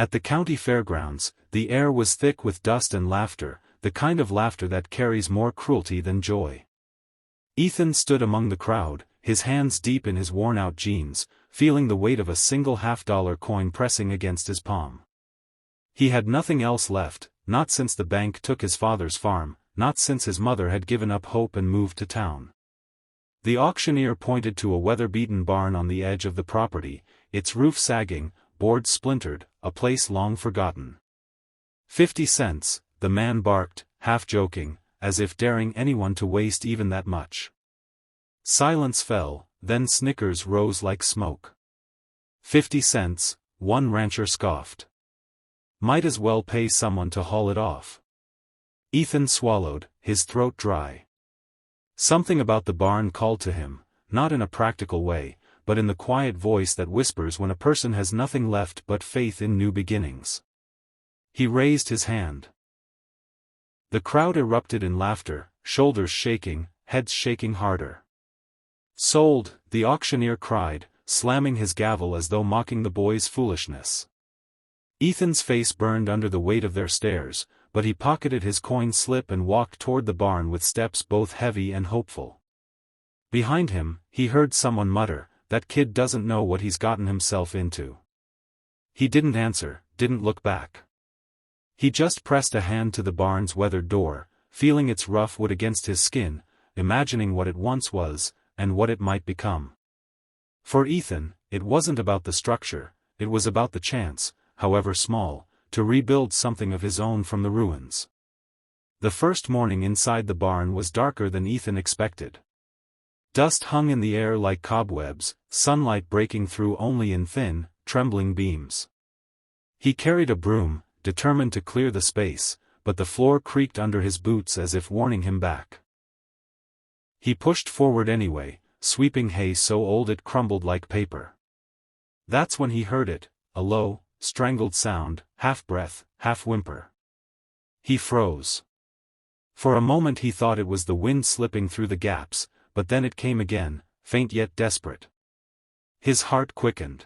At the county fairgrounds, the air was thick with dust and laughter, the kind of laughter that carries more cruelty than joy. Ethan stood among the crowd, his hands deep in his worn-out jeans, feeling the weight of a single $50 coin pressing against his palm. He had nothing else left, not since the bank took his father's farm, not since his mother had given up hope and moved to town. The auctioneer pointed to a weather-beaten barn on the edge of the property, its roof sagging, boards splintered, a place long forgotten. 50 cents, the man barked, half joking, as if daring anyone to waste even that much. Silence fell, then snickers rose like smoke. 50 cents, one rancher scoffed. Might as well pay someone to haul it off. Ethan swallowed, his throat dry. Something about the barn called to him, not in a practical way, but in the quiet voice that whispers when a person has nothing left but faith in new beginnings. He raised his hand. The crowd erupted in laughter, shoulders shaking, heads shaking harder. Sold, the auctioneer cried, slamming his gavel as though mocking the boy's foolishness. Ethan's face burned under the weight of their stares, but he pocketed his coin slip and walked toward the barn with steps both heavy and hopeful. Behind him, he heard someone mutter, "That kid doesn't know what he's gotten himself into." He didn't answer, didn't look back. He just pressed a hand to the barn's weathered door, feeling its rough wood against his skin, imagining what it once was, and what it might become. For Ethan, it wasn't about the structure, it was about the chance, however small, to rebuild something of his own from the ruins. The first morning inside the barn was darker than Ethan expected. Dust hung in the air like cobwebs, sunlight breaking through only in thin, trembling beams. He carried a broom, determined to clear the space, but the floor creaked under his boots as if warning him back. He pushed forward anyway, sweeping hay so old it crumbled like paper. That's when he heard it, a low, strangled sound, half breath, half whimper. He froze. For a moment he thought it was the wind slipping through the gaps, but then it came again, faint yet desperate. His heart quickened.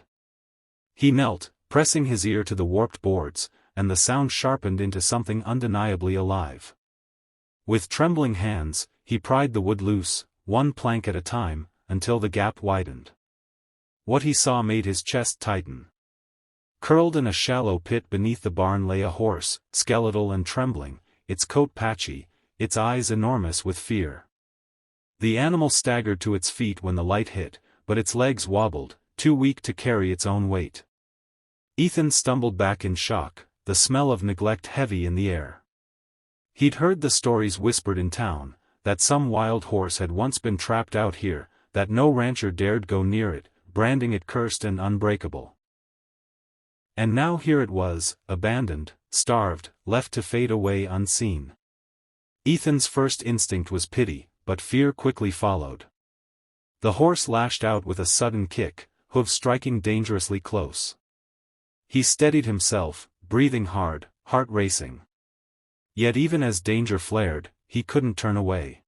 He knelt, pressing his ear to the warped boards, and the sound sharpened into something undeniably alive. With trembling hands, he pried the wood loose, one plank at a time, until the gap widened. What he saw made his chest tighten. Curled in a shallow pit beneath the barn lay a horse, skeletal and trembling, its coat patchy, its eyes enormous with fear. The animal staggered to its feet when the light hit, but its legs wobbled, too weak to carry its own weight. Ethan stumbled back in shock, the smell of neglect heavy in the air. He'd heard the stories whispered in town, that some wild horse had once been trapped out here, that no rancher dared go near it, branding it cursed and unbreakable. And now here it was, abandoned, starved, left to fade away unseen. Ethan's first instinct was pity, but fear quickly followed. The horse lashed out with a sudden kick, hooves striking dangerously close. He steadied himself, breathing hard, heart racing. Yet even as danger flared, he couldn't turn away.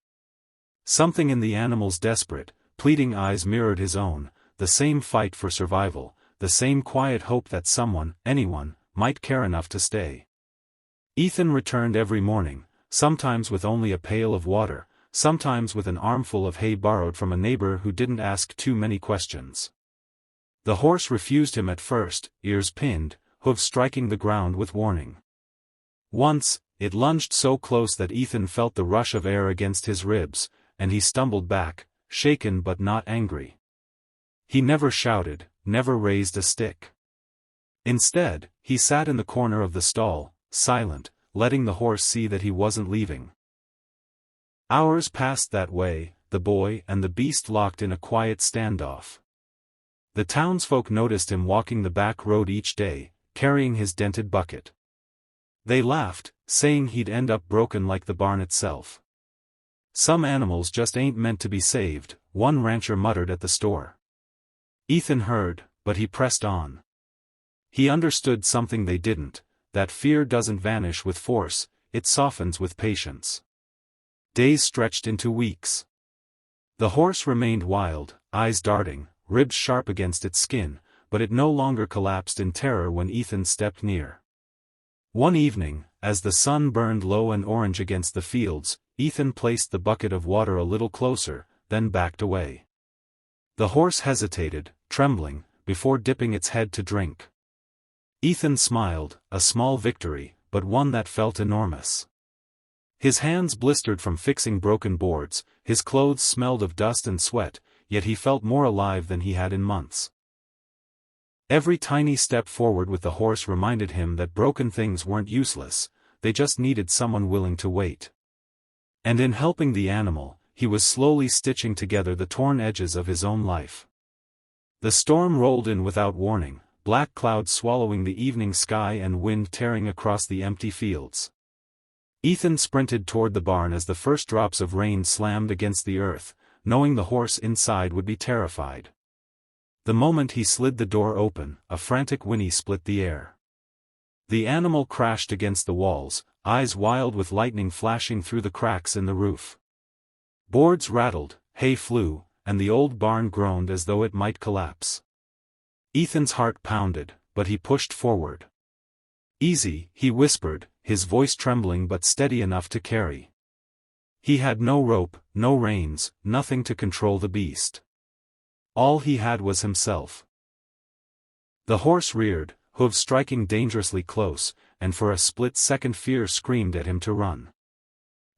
Something in the animal's desperate, pleading eyes mirrored his own, the same fight for survival, the same quiet hope that someone, anyone, might care enough to stay. Ethan returned every morning, sometimes with only a pail of water, sometimes with an armful of hay borrowed from a neighbor who didn't ask too many questions. The horse refused him at first, ears pinned, hooves striking the ground with warning. Once, it lunged so close that Ethan felt the rush of air against his ribs, and he stumbled back, shaken but not angry. He never shouted, never raised a stick. Instead, he sat in the corner of the stall, silent, letting the horse see that he wasn't leaving. Hours passed that way, the boy and the beast locked in a quiet standoff. The townsfolk noticed him walking the back road each day, carrying his dented bucket. They laughed, saying he'd end up broken like the barn itself. "Some animals just ain't meant to be saved," one rancher muttered at the store. Ethan heard, but he pressed on. He understood something they didn't, that fear doesn't vanish with force, it softens with patience. Days stretched into weeks. The horse remained wild, eyes darting, ribs sharp against its skin, but it no longer collapsed in terror when Ethan stepped near. One evening, as the sun burned low and orange against the fields, Ethan placed the bucket of water a little closer, then backed away. The horse hesitated, trembling, before dipping its head to drink. Ethan smiled, a small victory, but one that felt enormous. His hands blistered from fixing broken boards, his clothes smelled of dust and sweat, yet he felt more alive than he had in months. Every tiny step forward with the horse reminded him that broken things weren't useless, they just needed someone willing to wait. And in helping the animal, he was slowly stitching together the torn edges of his own life. The storm rolled in without warning, black clouds swallowing the evening sky and wind tearing across the empty fields. Ethan sprinted toward the barn as the first drops of rain slammed against the earth, knowing the horse inside would be terrified. The moment he slid the door open, a frantic whinny split the air. The animal crashed against the walls, eyes wild with lightning flashing through the cracks in the roof. Boards rattled, hay flew, and the old barn groaned as though it might collapse. Ethan's heart pounded, but he pushed forward. "Easy," he whispered, his voice trembling but steady enough to carry. He had no rope, no reins, nothing to control the beast. All he had was himself. The horse reared, hooves striking dangerously close, and for a split second fear screamed at him to run.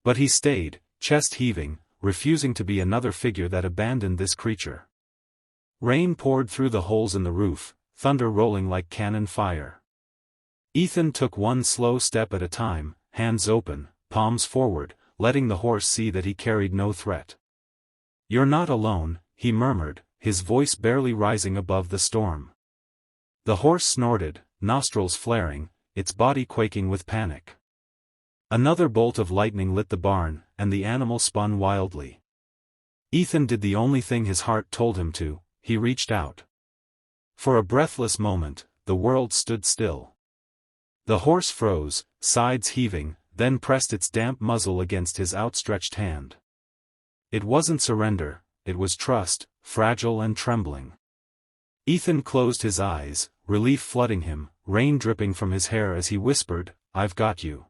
But he stayed, chest heaving, refusing to be another figure that abandoned this creature. Rain poured through the holes in the roof, thunder rolling like cannon fire. Ethan took one slow step at a time, hands open, palms forward, letting the horse see that he carried no threat. "You're not alone," he murmured, his voice barely rising above the storm. The horse snorted, nostrils flaring, its body quaking with panic. Another bolt of lightning lit the barn, and the animal spun wildly. Ethan did the only thing his heart told him to, he reached out. For a breathless moment, the world stood still. The horse froze, sides heaving, then pressed its damp muzzle against his outstretched hand. It wasn't surrender, it was trust, fragile and trembling. Ethan closed his eyes, relief flooding him, rain dripping from his hair as he whispered, "I've got you."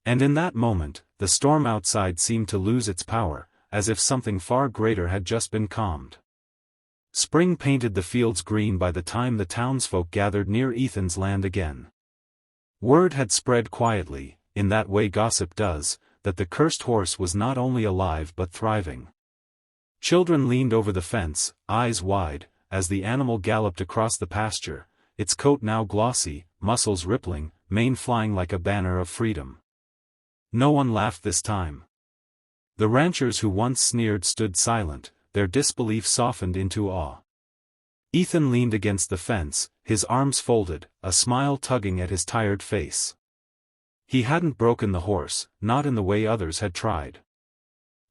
And in that moment, the storm outside seemed to lose its power, as if something far greater had just been calmed. Spring painted the fields green by the time the townsfolk gathered near Ethan's land again. Word had spread quietly, in that way gossip does, that the cursed horse was not only alive but thriving. Children leaned over the fence, eyes wide, as the animal galloped across the pasture, its coat now glossy, muscles rippling, mane flying like a banner of freedom. No one laughed this time. The ranchers who once sneered stood silent, their disbelief softened into awe. Ethan leaned against the fence, his arms folded, a smile tugging at his tired face. He hadn't broken the horse, not in the way others had tried.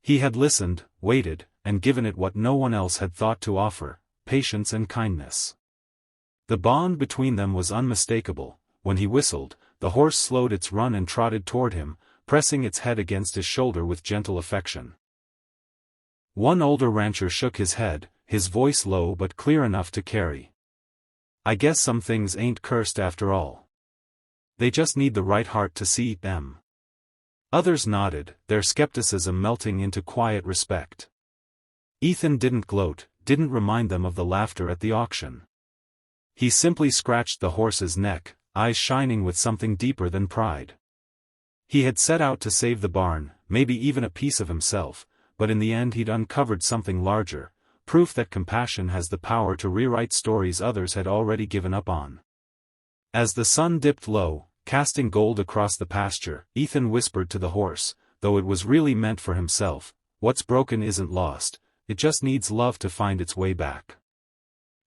He had listened, waited, and given it what no one else had thought to offer, patience and kindness. The bond between them was unmistakable. When he whistled, the horse slowed its run and trotted toward him, pressing its head against his shoulder with gentle affection. One older rancher shook his head, his voice low but clear enough to carry. "I guess some things ain't cursed after all. They just need the right heart to see them." Others nodded, their skepticism melting into quiet respect. Ethan didn't gloat, didn't remind them of the laughter at the auction. He simply scratched the horse's neck, eyes shining with something deeper than pride. He had set out to save the barn, maybe even a piece of himself, but in the end he'd uncovered something larger, proof that compassion has the power to rewrite stories others had already given up on. As the sun dipped low, casting gold across the pasture, Ethan whispered to the horse, though it was really meant for himself, "What's broken isn't lost, it just needs love to find its way back."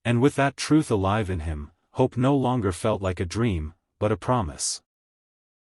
And with that truth alive in him, hope no longer felt like a dream, but a promise.